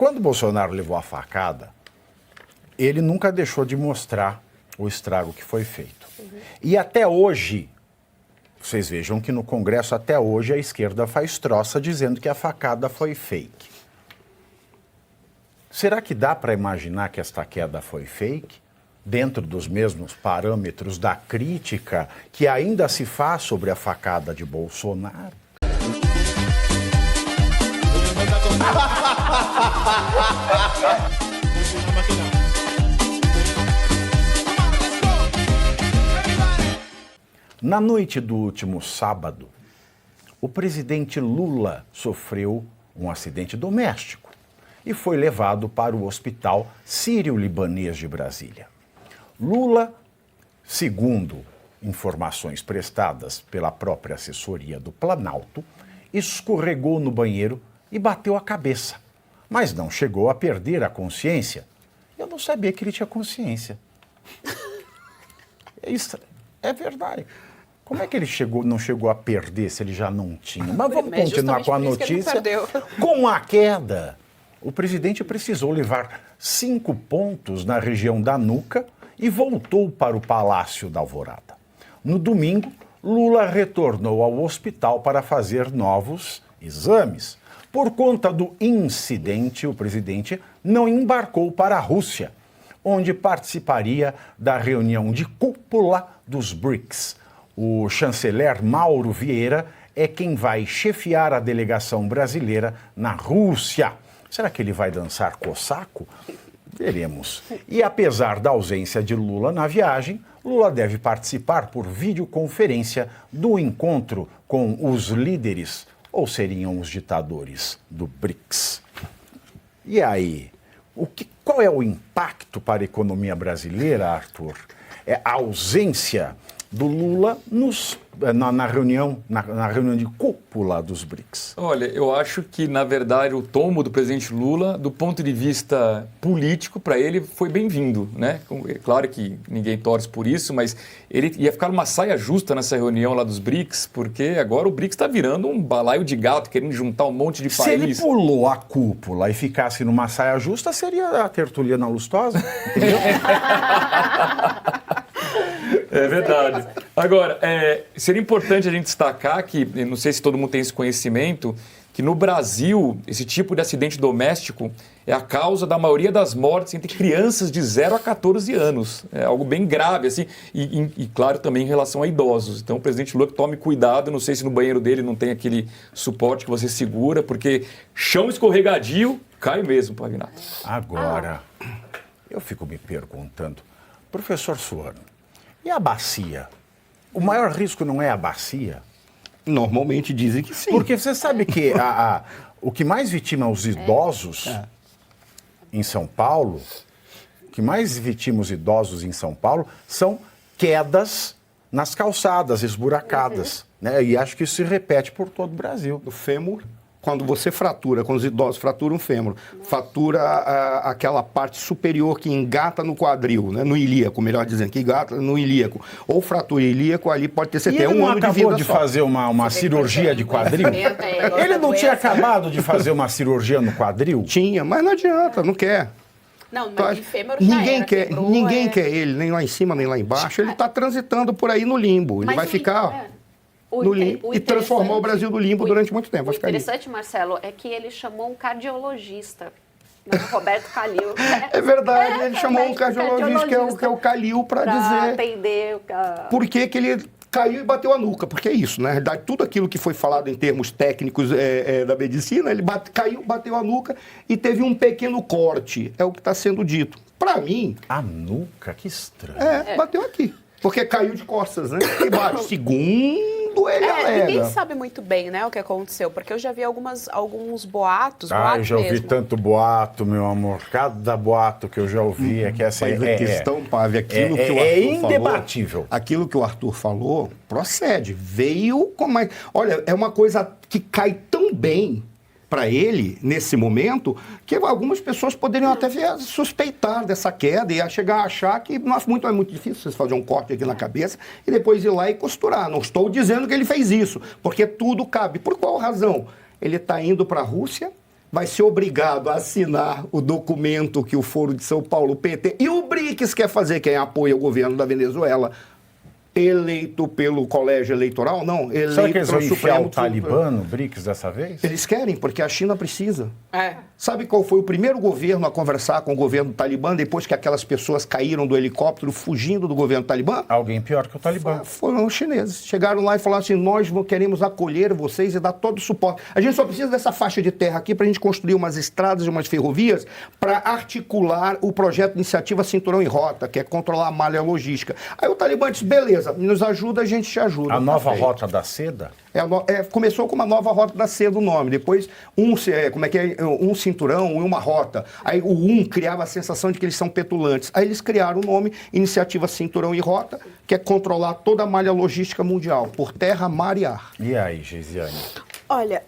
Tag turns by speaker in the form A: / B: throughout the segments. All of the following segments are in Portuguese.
A: Quando Bolsonaro levou a facada, ele nunca deixou de mostrar o estrago que foi feito. E até hoje, vocês vejam que no Congresso até hoje a esquerda faz troça dizendo que a facada foi fake. Será que dá para imaginar que esta queda foi fake? Dentro dos mesmos parâmetros da crítica que ainda se faz sobre a facada de Bolsonaro? Na noite do último sábado, o presidente Lula sofreu um acidente doméstico e foi levado para o Hospital Sírio-Libanês de Brasília. Lula, segundo informações prestadas pela própria assessoria do Planalto, escorregou no banheiro e bateu a cabeça, mas não chegou a perder a consciência. Eu não sabia que ele tinha consciência. Isso é verdade. Como é que ele não chegou a perder se ele já não tinha? Mas vamos continuar com a notícia. Com a queda, o presidente precisou levar 5 pontos na região da nuca e voltou para o Palácio da Alvorada. No domingo, Lula retornou ao hospital para fazer novos exames. Por conta do incidente, o presidente não embarcou para a Rússia, onde participaria da reunião de cúpula dos BRICS. O chanceler Mauro Vieira é quem vai chefiar a delegação brasileira na Rússia. Será que ele vai dançar cossaco? Veremos. E apesar da ausência de Lula na viagem, Lula deve participar por videoconferência do encontro com os líderes, ou seriam os ditadores, do BRICS. E aí, qual é o impacto para a economia brasileira, Arthur? É a ausência do Lula na reunião de cúpula dos BRICS.
B: Olha, eu acho que, na verdade, o tombo do presidente Lula, do ponto de vista político, para ele foi bem-vindo, né? É claro que ninguém torce por isso, mas ele ia ficar numa saia justa nessa reunião lá dos BRICS, porque agora o BRICS está virando um balaio de gato, querendo juntar um monte de países.
A: Se ele pulou a cúpula e ficasse numa saia justa, seria a Tertuliana Lustosa, entendeu?
B: É verdade. Agora, seria importante a gente destacar que, não sei se todo mundo tem esse conhecimento, que no Brasil, esse tipo de acidente doméstico é a causa da maioria das mortes entre crianças de 0 a 14 anos. É algo bem grave, assim, e claro, também em relação a idosos. Então, o presidente Lula, tome cuidado, não sei se no banheiro dele não tem aquele suporte que você segura, porque chão escorregadio, cai mesmo, Pavinato.
A: Agora, eu fico me perguntando, professor Suano, e a bacia? O maior risco não é a bacia?
C: Normalmente dizem que sim.
A: Porque você sabe que o que mais vitima os idosos em São Paulo, são quedas nas calçadas esburacadas. Né? E acho que isso se repete por todo o Brasil.
C: O fêmur, quando você fratura, quando os idosos fraturam o fêmur, fratura aquela parte superior que engata no quadril, né? No ilíaco, melhor dizendo, que engata no ilíaco. Ou fratura ilíaco, ali pode ter certeza.
A: Ele não acabou de fazer uma cirurgia de quadril? Ele não tinha acabado de fazer uma cirurgia no quadril?
C: Tinha, mas não adianta, não quer.
D: Não, mas de fêmur
C: ninguém quer ele, nem lá em cima, nem lá embaixo. Ele está transitando por aí no limbo. Ele vai ficar... no limbo, e transformar o Brasil no limbo durante muito tempo.
D: O interessante, Marcelo, é que ele chamou um cardiologista, Roberto Calil.
C: É verdade, ele chamou um cardiologista, que é o Calil, para dizer
D: atender
C: por que ele caiu e bateu a nuca. Porque é isso, na realidade, tudo aquilo que foi falado em termos técnicos da medicina, ele caiu, bateu a nuca e teve um pequeno corte. É o que está sendo dito. Para mim...
A: A nuca? Que estranho.
C: Bateu aqui. Porque caiu de costas, né? E bate. Segundo ele alega.
D: Ninguém sabe muito bem, né, o que aconteceu, porque eu já vi alguns boatos.
A: Eu já ouvi tanto boato, meu amor. Cada boato que eu já ouvi é que essa
C: Mas a questão, Pave, aquilo que o Arthur
A: indebatível.
C: Aquilo que o Arthur falou procede. Veio como... Olha, é uma coisa que cai tão bem para ele, nesse momento, que algumas pessoas poderiam até suspeitar dessa queda e chegar a achar que é muito difícil você fazer um corte aqui na cabeça e depois ir lá e costurar. Não estou dizendo que ele fez isso, porque tudo cabe. Por qual razão? Ele está indo para a Rússia vai ser obrigado a assinar o documento que o Foro de São Paulo, o PT, e o BRICS quer fazer, quem apoia o governo da Venezuela, eleito pelo colégio eleitoral? Não, eleito
A: Será que eles vão
C: pelo
A: enfiar
C: Supremo
A: o Talibã no BRICS dessa vez?
C: Eles querem, porque a China precisa.
E: É.
C: Sabe qual foi o primeiro governo a conversar com o governo do Talibã depois que aquelas pessoas caíram do helicóptero fugindo do governo Talibã?
A: Alguém pior que o Talibã.
C: Foram os chineses. Chegaram lá e falaram assim, nós queremos acolher vocês e dar todo o suporte. A gente só precisa dessa faixa de terra aqui para a gente construir umas estradas e umas ferrovias para articular o projeto de iniciativa Cinturão em Rota, que é controlar a malha logística. Aí o Talibã disse, beleza, nos ajuda, a gente te ajuda.
A: A nova Rota da Seda?
C: Começou com uma nova Rota da Seda o nome, depois um cinturão e uma rota. Aí o criava a sensação de que eles são petulantes. Aí eles criaram o nome Iniciativa Cinturão e Rota, que é controlar toda a malha logística mundial, por terra, mar e ar.
A: E aí, Geisiane?
E: Olha,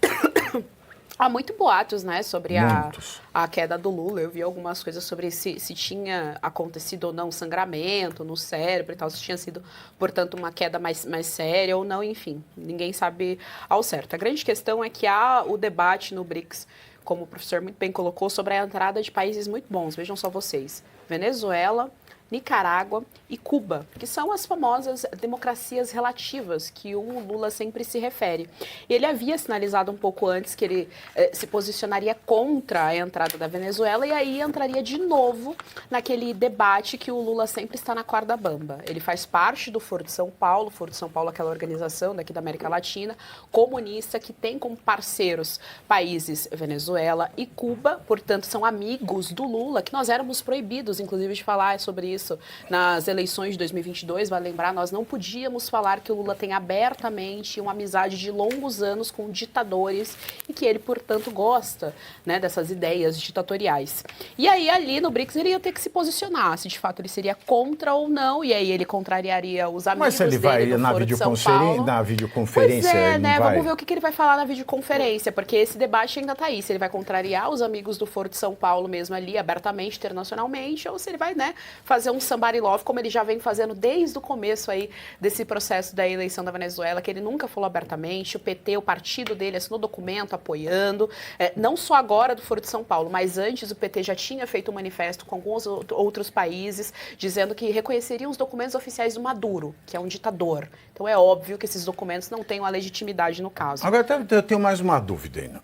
E: há muito boatos, né, sobre a queda do Lula. Eu vi algumas coisas sobre se tinha acontecido ou não sangramento no cérebro e tal, se tinha sido, portanto, uma queda mais séria ou não, enfim. Ninguém sabe ao certo. A grande questão é que há o debate no BRICS, como o professor muito bem colocou, sobre a entrada de países muito bons. Vejam só vocês. Venezuela, Nicarágua e Cuba, que são as famosas democracias relativas que o Lula sempre se refere. Ele havia sinalizado um pouco antes que ele se posicionaria contra a entrada da Venezuela e aí entraria de novo naquele debate que o Lula sempre está na corda bamba. Ele faz parte do Foro de São Paulo. Foro de São Paulo é aquela organização daqui da América Latina, comunista, que tem como parceiros países Venezuela e Cuba, portanto são amigos do Lula, que nós éramos proibidos, inclusive, de falar sobre isso nas eleições de 2022, vai lembrar, nós não podíamos falar que o Lula tem abertamente uma amizade de longos anos com ditadores e que ele, portanto, gosta, né, dessas ideias ditatoriais. E aí, ali no BRICS, ele ia ter que se posicionar, se de fato ele seria contra ou não, e aí ele contrariaria os amigos
A: Mas se ele vai
E: dele do Foro de São Paulo.
A: Na videoconferência,
E: pois é,
A: ele
E: né?
A: vai...
E: Vamos ver o que ele vai falar na videoconferência, porque esse debate ainda está aí, se ele vai contrariar os amigos do Foro de São Paulo mesmo ali, abertamente, internacionalmente, ou se ele vai, né, fazer um somebody love, como ele já vem fazendo desde o começo aí desse processo da eleição da Venezuela, que ele nunca falou abertamente. O PT, o partido dele, assinou documento apoiando, não só agora do Foro de São Paulo, mas antes o PT já tinha feito um manifesto com alguns outros países, dizendo que reconheceriam os documentos oficiais do Maduro, que é um ditador. Então é óbvio que esses documentos não têm uma legitimidade no caso.
A: Agora, eu tenho mais uma dúvida ainda.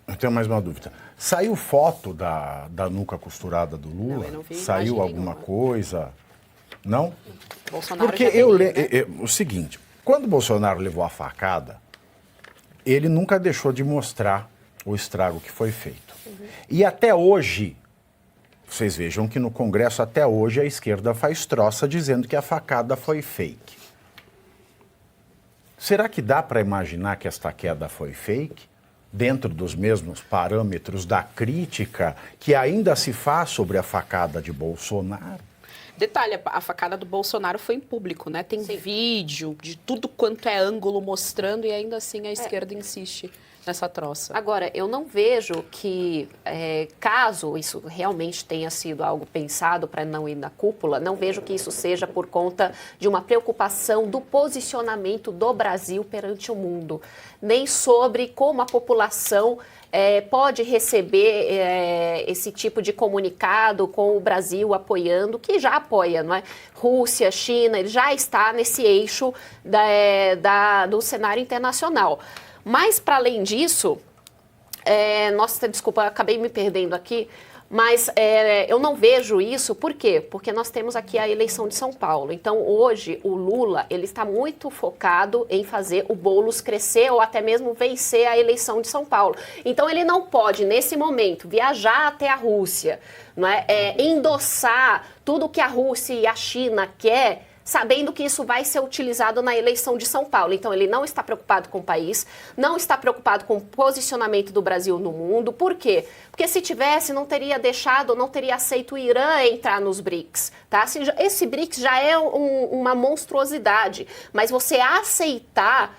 A: Saiu foto da nuca costurada do Lula?
E: Não, eu não vi.
A: Saiu alguma coisa? Não?
E: Bolsonaro
A: porque o seguinte, quando o Bolsonaro levou a facada, ele nunca deixou de mostrar o estrago que foi feito. E até hoje, vocês vejam que no Congresso até hoje a esquerda faz troça dizendo que a facada foi fake. Será que dá para imaginar que esta queda foi fake? Dentro dos mesmos parâmetros da crítica que ainda se faz sobre a facada de Bolsonaro?
E: Detalhe, a facada do Bolsonaro foi em público, né? Tem vídeo de tudo quanto é ângulo mostrando e ainda assim a esquerda insiste nessa troça.
D: Agora, eu não vejo que, caso isso realmente tenha sido algo pensado para não ir na cúpula, não vejo que isso seja por conta de uma preocupação do posicionamento do Brasil perante o mundo, nem sobre como a população pode receber esse tipo de comunicado com o Brasil apoiando, que já apoia, não é? Rússia, China, ele já está nesse eixo do cenário internacional. Mas, para além disso, nossa, desculpa, acabei me perdendo aqui, mas eu não vejo isso, por quê? Porque nós temos aqui a eleição de São Paulo. Então, hoje, o Lula, ele está muito focado em fazer o Boulos crescer ou até mesmo vencer a eleição de São Paulo. Então, ele não pode, nesse momento, viajar até a Rússia, não é? Endossar tudo que a Rússia e a China quer, sabendo que isso vai ser utilizado na eleição de São Paulo. Então, ele não está preocupado com o país, não está preocupado com o posicionamento do Brasil no mundo. Por quê? Porque se tivesse, não teria deixado, não teria aceito o Irã entrar nos BRICS. Tá? Esse BRICS já é uma monstruosidade, mas você aceitar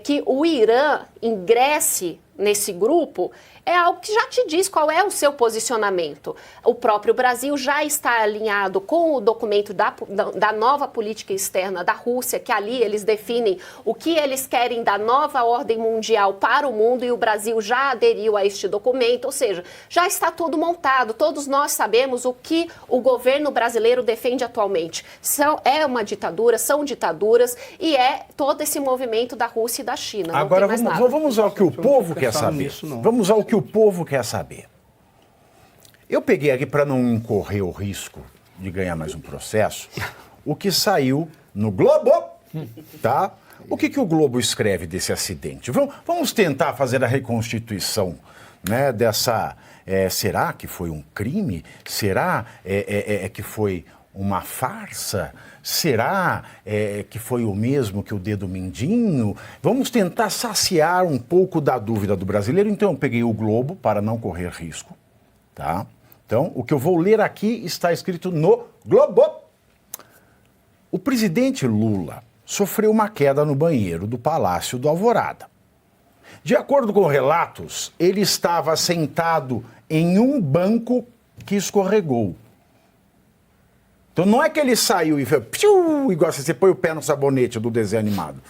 D: que o Irã ingresse nesse grupo, é algo que já te diz qual é o seu posicionamento. O próprio Brasil já está alinhado com o documento da nova política externa da Rússia, que ali eles definem o que eles querem da nova ordem mundial para o mundo, e o Brasil já aderiu a este documento, ou seja, já está tudo montado. Todos nós sabemos o que o governo brasileiro defende atualmente. É uma ditadura, são ditaduras, e é todo esse movimento da Rússia e da China.
A: Agora vamos ao que o povo quer saber. Vamos ao que o povo quer saber. Eu peguei aqui, para não incorrer o risco de ganhar mais um processo, o que saiu no Globo, tá? O que o Globo escreve desse acidente? Vamos tentar fazer a reconstituição, né, dessa... será que foi um crime? Será que foi uma farsa? Será que foi o mesmo que o dedo mindinho? Vamos tentar saciar um pouco da dúvida do brasileiro. Então eu peguei o Globo para não correr risco, tá? Então o que eu vou ler aqui está escrito no Globo. O presidente Lula sofreu uma queda no banheiro do Palácio do Alvorada. De acordo com relatos, ele estava sentado em um banco que escorregou. Então não é que ele saiu e fez piu, igual você põe o pé no sabonete do desenho animado.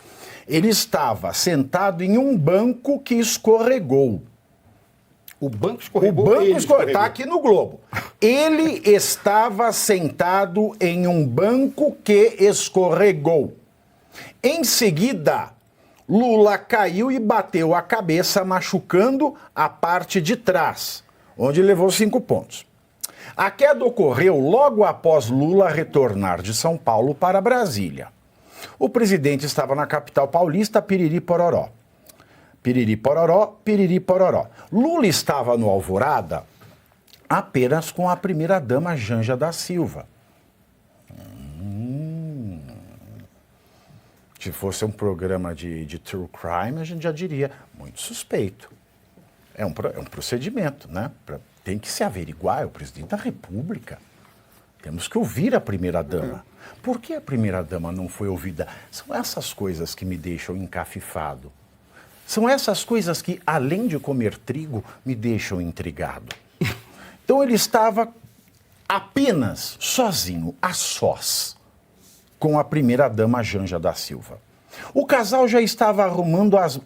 A: Ele estava sentado em um banco que escorregou.
C: O banco escorregou?
A: O banco escorregou. Está aqui no Globo. Ele estava sentado em um banco que escorregou. Em seguida, Lula caiu e bateu a cabeça, machucando a parte de trás, onde levou 5 pontos. A queda ocorreu logo após Lula retornar de São Paulo para Brasília. O presidente estava na capital paulista, Piriri Pororó. Piriri Pororó, Piriri Pororó. Lula estava no Alvorada apenas com a primeira-dama Janja da Silva. Se fosse um programa de true crime, a gente já diria, muito suspeito. É um procedimento, né? Tem que se averiguar, é o presidente da República. Temos que ouvir a primeira-dama. Por que a primeira-dama não foi ouvida? São essas coisas que me deixam encafifado. São essas coisas que, além de comer trigo, me deixam intrigado. Então ele estava apenas sozinho, a sós, com a primeira-dama Janja da Silva. O casal já estava arrumando as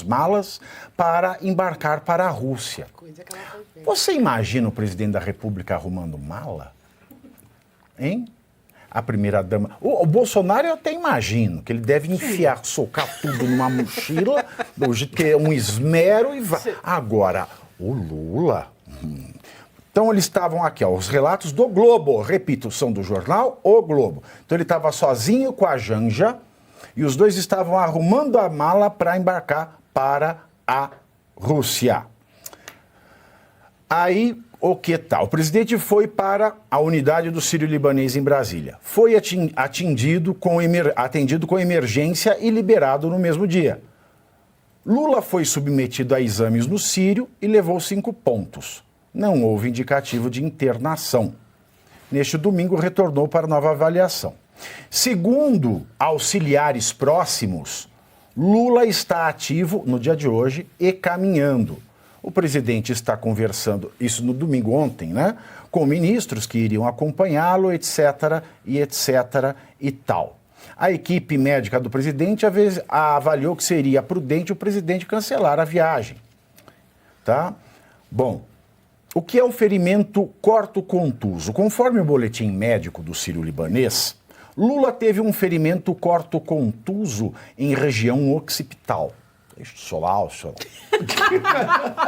A: malas para embarcar para a Rússia. Você imagina o presidente da República arrumando mala? Hein? A primeira-dama... O Bolsonaro eu até imagino que ele deve enfiar, socar tudo numa mochila, que é um esmero e vai. Agora, o Lula... Então, eles estavam aqui, ó, os relatos do Globo, repito, são do jornal O Globo. Então, ele estava sozinho com a Janja e os dois estavam arrumando a mala para embarcar para a Rússia. Aí, o que tal? O presidente foi para a unidade do Sírio-Libanês em Brasília. Foi atendido com emergência e liberado no mesmo dia. Lula foi submetido a exames no Sírio e levou 5 pontos. Não houve indicativo de internação. Neste domingo, retornou para nova avaliação. Segundo auxiliares próximos, Lula está ativo no dia de hoje e caminhando. O presidente está conversando, isso no domingo ontem, né? Com ministros que iriam acompanhá-lo, etc. e tal. A equipe médica do presidente avaliou que seria prudente o presidente cancelar a viagem. Tá? Bom, o que é um ferimento corto-contuso? Conforme o boletim médico do Sírio-Libanês, Lula teve um ferimento corto-contuso em região occipital.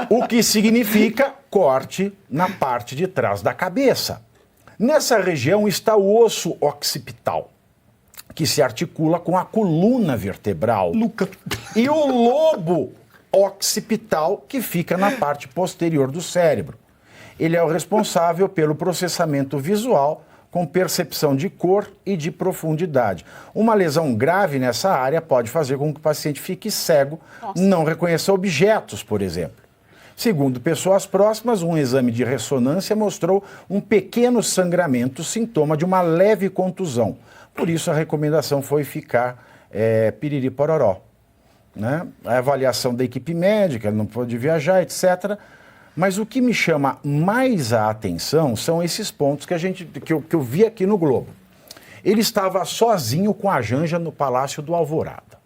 A: O que significa corte na parte de trás da cabeça. Nessa região está o osso occipital, que se articula com a coluna vertebral. E o lobo occipital, que fica na parte posterior do cérebro. Ele é o responsável pelo processamento visual com percepção de cor e de profundidade. Uma lesão grave nessa área pode fazer com que o paciente fique cego, não reconheça objetos, por exemplo. Segundo pessoas próximas, um exame de ressonância mostrou um pequeno sangramento, sintoma de uma leve contusão. Por isso, a recomendação foi ficar piriri pororó. né? A avaliação da equipe médica, ele não pôde viajar, etc. Mas o que me chama mais a atenção são esses pontos que eu vi aqui no Globo. Ele estava sozinho com a Janja no Palácio do Alvorada.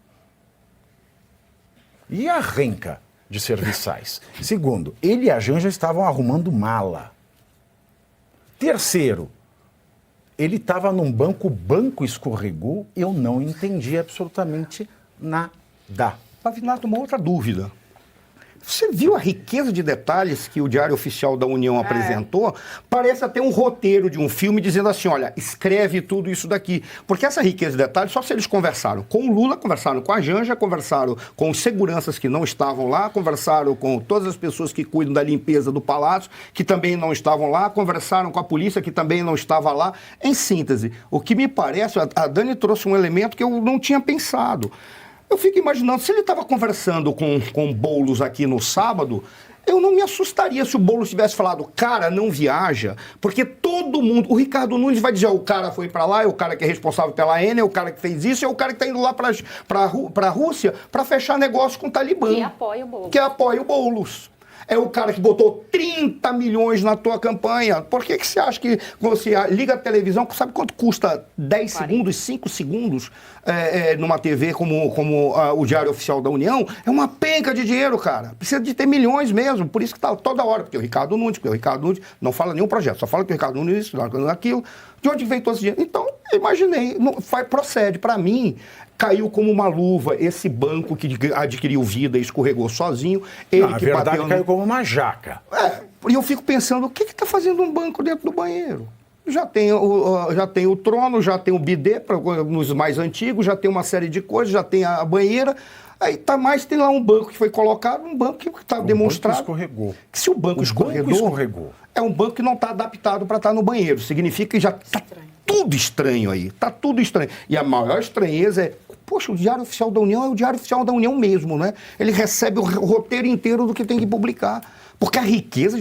A: E a renca de serviçais? Segundo, ele e a Janja estavam arrumando mala. Terceiro, ele estava num banco, o banco escorregou, eu não entendi absolutamente nada.
C: Pavinato, uma outra dúvida. Você viu a riqueza de detalhes que o Diário Oficial da União apresentou? Parece até um roteiro de um filme dizendo assim, olha, escreve tudo isso daqui. Porque essa riqueza de detalhes, só se eles conversaram com o Lula, conversaram com a Janja, conversaram com os seguranças que não estavam lá, conversaram com todas as pessoas que cuidam da limpeza do palácio, que também não estavam lá, conversaram com a polícia, que também não estava lá. Em síntese, o que me parece, a Dani trouxe um elemento que eu não tinha pensado. Eu fico imaginando, se ele estava conversando com Boulos aqui no sábado, eu não me assustaria se o Boulos tivesse falado, cara, não viaja, porque todo mundo, o Ricardo Nunes vai dizer, o cara foi para lá, é o cara que é responsável pela ENA, é o cara que fez isso, é o cara que está indo lá para a Rússia para fechar negócio com o Talibã.
D: Que apoia o Boulos.
C: Que apoia o Boulos. É o cara que botou 30 milhões na tua campanha. Por que você acha que você liga a televisão, sabe quanto custa 10 segundos, 5 segundos numa TV como o Diário Oficial da União? É uma penca de dinheiro, cara. Precisa de ter milhões mesmo. Por isso que tá toda hora. Porque o Ricardo Nunes não fala nenhum projeto, só fala que o Ricardo Nunes isso, aquilo. De onde vem todo esse dinheiro? Então, imaginei. Procede. Para mim, caiu como uma luva esse banco que adquiriu vida e escorregou sozinho. Ele
A: Na verdade, caiu como uma jaca.
C: E eu fico pensando, o que está fazendo um banco dentro do banheiro? Já tem o trono, já tem o bidê, nos mais antigos, já tem uma série de coisas, já tem a banheira. Aí tem lá um banco que foi colocado, um banco que está demonstrado.
A: Banco escorregou.
C: Que se o banco escorregou, é um banco que não está adaptado para estar no banheiro. Significa que já está tudo estranho aí. Está tudo estranho. E a maior estranheza é, poxa, o Diário Oficial da União é o Diário Oficial da União mesmo, né? Ele recebe o roteiro inteiro do que tem que publicar. Porque a riqueza,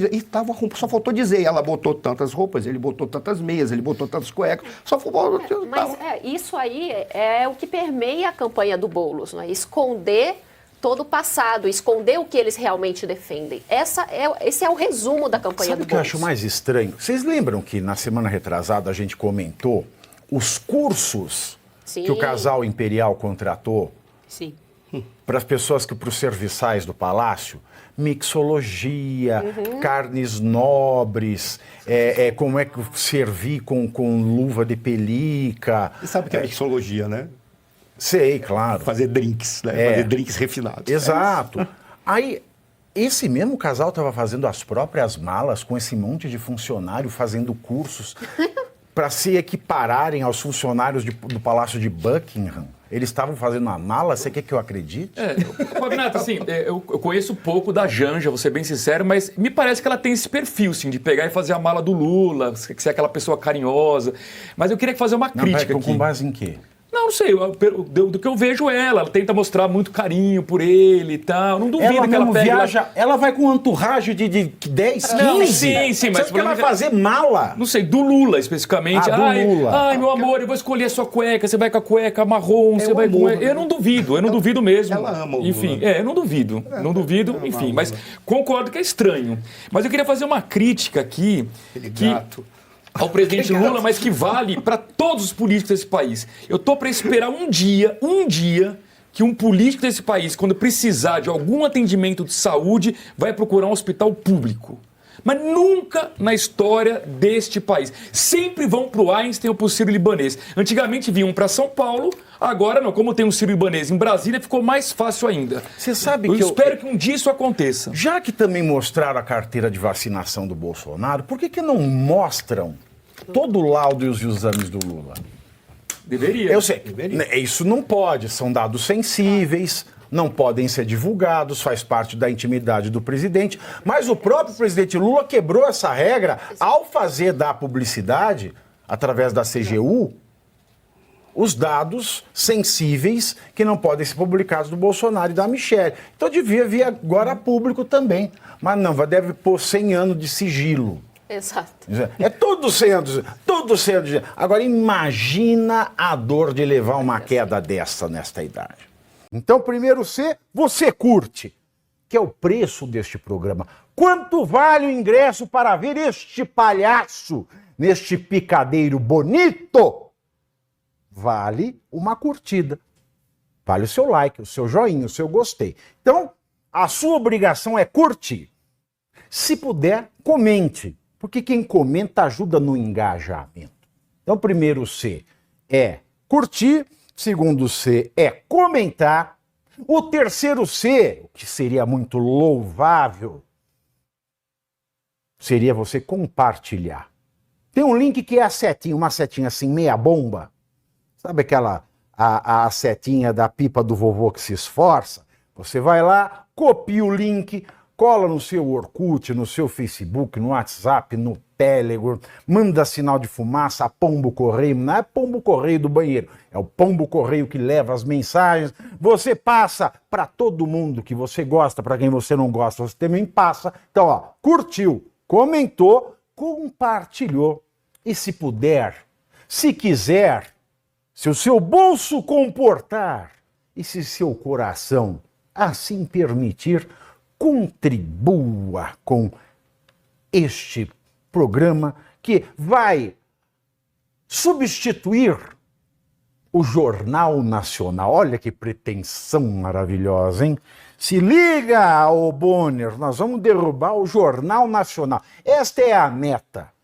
C: só faltou dizer, ela botou tantas roupas, ele botou tantas meias, ele botou tantas cuecas, só faltou...
D: Mas isso aí é o que permeia a campanha do Boulos, não é? Esconder todo o passado, esconder o que eles realmente defendem. Esse é o resumo da campanha do Boulos.
A: Sabe o que eu acho mais estranho? Vocês lembram que na semana retrasada a gente comentou os cursos que o casal imperial contratou para as pessoas, para os serviçais do palácio? Mixologia, carnes nobres, como é que servir com luva de pelica.
C: Você sabe o que é mixologia, né?
A: Sei, claro.
C: Fazer drinks, né? Fazer drinks refinados.
A: Exato. Aí, esse mesmo casal estava fazendo as próprias malas com esse monte de funcionário fazendo cursos para se equipararem aos funcionários do Palácio de Buckingham. Eles estavam fazendo a mala, você quer que eu acredite?
B: Pavinato, assim, eu conheço pouco da Janja, vou ser bem sincero, mas me parece que ela tem esse perfil, assim, de pegar e fazer a mala do Lula, ser aquela pessoa carinhosa. Mas eu queria fazer uma crítica aqui.
A: Com base em quê?
B: Não sei, do que eu vejo ela tenta mostrar muito carinho por ele e tal. Não duvido que ela pegue...
A: Ela vai com um entourage de 10, 15.
B: Não, sim, mas...
A: Sabe que ela vai fazer mala?
B: Não sei, do Lula especificamente.
A: Lula.
B: Ai, meu amor, eu vou escolher a sua cueca, você vai com a cueca marrom, você vai com... Eu não duvido mesmo.
C: Ela ama o Lula.
B: Enfim, eu não duvido, enfim. Mas concordo que é estranho. Mas eu queria fazer uma crítica aqui... ao presidente Lula, mas que vale para todos os políticos desse país. Eu estou para esperar um dia, que um político desse país, quando precisar de algum atendimento de saúde, vai procurar um hospital público. Mas nunca na história deste país. Sempre vão para o Einstein ou para o Sírio-Libanês. Antigamente vinham para São Paulo, agora não. Como tem um Sírio-Libanês em Brasília, ficou mais fácil ainda.
A: Você sabe
B: eu espero que um dia isso aconteça.
A: Já que também mostraram a carteira de vacinação do Bolsonaro, por que não mostram todo o laudo e os exames do Lula?
B: Deveria.
A: Eu sei. Isso não pode. São dados sensíveis, não podem ser divulgados, faz parte da intimidade do presidente. Mas o próprio presidente Lula quebrou essa regra ao fazer da publicidade, através da CGU, os dados sensíveis que não podem ser publicados do Bolsonaro e da Michelle. Então devia vir agora a público também. Mas não, deve pôr 100 anos de sigilo.
D: Exato.
A: É tudo sendo. Agora imagina a dor de levar uma queda dessa nesta idade. Então, primeiro C, você curte, que é o preço deste programa. Quanto vale o ingresso para ver este palhaço neste picadeiro bonito? Vale uma curtida. Vale o seu like, o seu joinha, o seu gostei. Então, a sua obrigação é curtir. Se puder, comente, porque quem comenta ajuda no engajamento. Então, primeiro C é curtir, segundo C é comentar, o terceiro C, o que seria muito louvável, seria você compartilhar. Tem um link que é a setinha, uma setinha assim, meia bomba. Sabe aquela a setinha da pipa do vovô que se esforça? Você vai lá, copia o link, cola no seu Orkut, no seu Facebook, no WhatsApp, no Telegram, manda sinal de fumaça, pombo correio, não é pombo correio do banheiro, é o pombo correio que leva as mensagens, você passa para todo mundo que você gosta, para quem você não gosta, você também passa. Então, ó, curtiu, comentou, compartilhou. E se puder, se quiser, se o seu bolso comportar e se seu coração assim permitir, contribua com este programa que vai substituir o Jornal Nacional. Olha que pretensão maravilhosa, hein? Se liga, ô Bonner, nós vamos derrubar o Jornal Nacional. Esta é a meta.